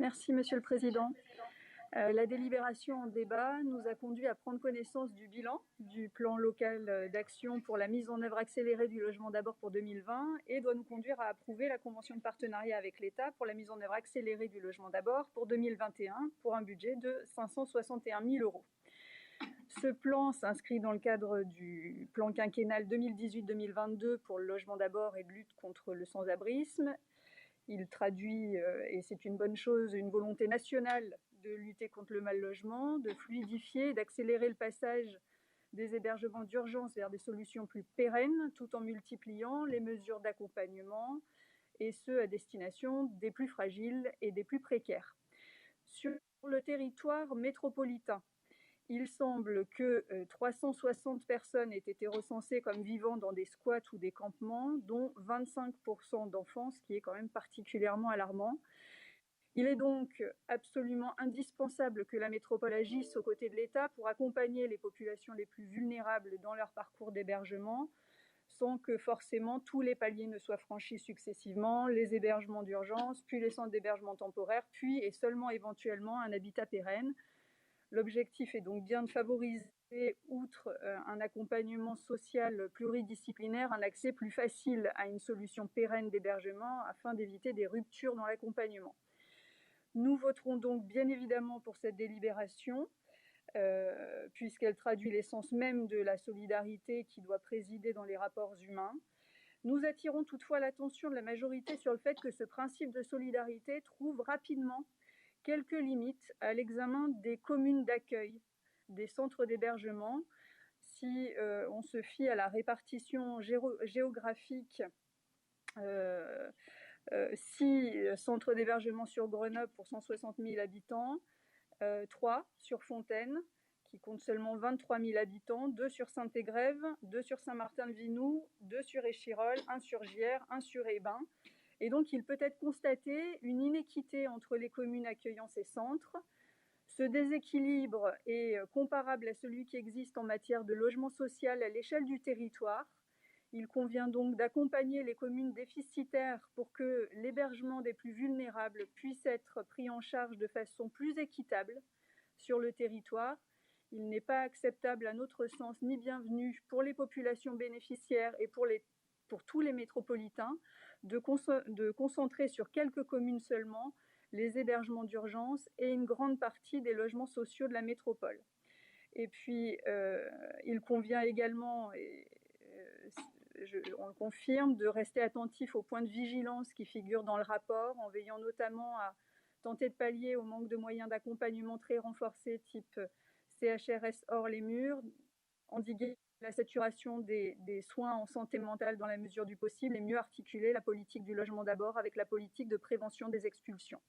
Merci, Monsieur le Président. La délibération en débat nous a conduit à prendre connaissance du bilan du plan local d'action pour la mise en œuvre accélérée du logement d'abord pour 2020 et doit nous conduire à approuver la convention de partenariat avec l'État pour la mise en œuvre accélérée du logement d'abord pour 2021 pour un budget de 561 000 €. Ce plan s'inscrit dans le cadre du plan quinquennal 2018-2022 pour le logement d'abord et de lutte contre le sans-abrisme. Il traduit, et c'est une bonne chose, une volonté nationale de lutter contre le mal-logement, de fluidifier et d'accélérer le passage des hébergements d'urgence vers des solutions plus pérennes, tout en multipliant les mesures d'accompagnement, et ce à destination des plus fragiles et des plus précaires. Sur le territoire métropolitain, il semble que 360 personnes aient été recensées comme vivant dans des squats ou des campements, dont 25% d'enfants, ce qui est quand même particulièrement alarmant. Il est donc absolument indispensable que la métropole agisse aux côtés de l'État pour accompagner les populations les plus vulnérables dans leur parcours d'hébergement, sans que forcément tous les paliers ne soient franchis successivement, les hébergements d'urgence, puis les centres d'hébergement temporaire, puis et seulement éventuellement un habitat pérenne. L'objectif est donc bien de favoriser, outre un accompagnement social pluridisciplinaire, un accès plus facile à une solution pérenne d'hébergement afin d'éviter des ruptures dans l'accompagnement. Nous voterons donc bien évidemment pour cette délibération, puisqu'elle traduit l'essence même de la solidarité qui doit présider dans les rapports humains. Nous attirons toutefois l'attention de la majorité sur le fait que ce principe de solidarité trouve rapidement quelques limites à l'examen des communes d'accueil, des centres d'hébergement. Si on se fie à la répartition géographique, 6 centres d'hébergement sur Grenoble pour 160 000 habitants, 3 sur Fontaine, qui compte seulement 23 000 habitants, 2 sur Saint-Égrève, 2 sur Saint-Martin-de-Vinoux, 2 sur Échirolles, 1 sur Gières, 1 sur Hébin. Et donc, il peut être constaté une inéquité entre les communes accueillant ces centres. Ce déséquilibre est comparable à celui qui existe en matière de logement social à l'échelle du territoire. Il convient donc d'accompagner les communes déficitaires pour que l'hébergement des plus vulnérables puisse être pris en charge de façon plus équitable sur le territoire. Il n'est pas acceptable à notre sens ni bienvenu pour les populations bénéficiaires et pour tous les métropolitains de concentrer sur quelques communes seulement les hébergements d'urgence et une grande partie des logements sociaux de la métropole. Et puis, il convient également, on le confirme, de rester attentif aux points de vigilance qui figurent dans le rapport, en veillant notamment à tenter de pallier au manque de moyens d'accompagnement très renforcés, type CHRS hors les murs, endiguer la saturation des soins en santé mentale dans la mesure du possible et mieux articuler la politique du logement d'abord avec la politique de prévention des expulsions.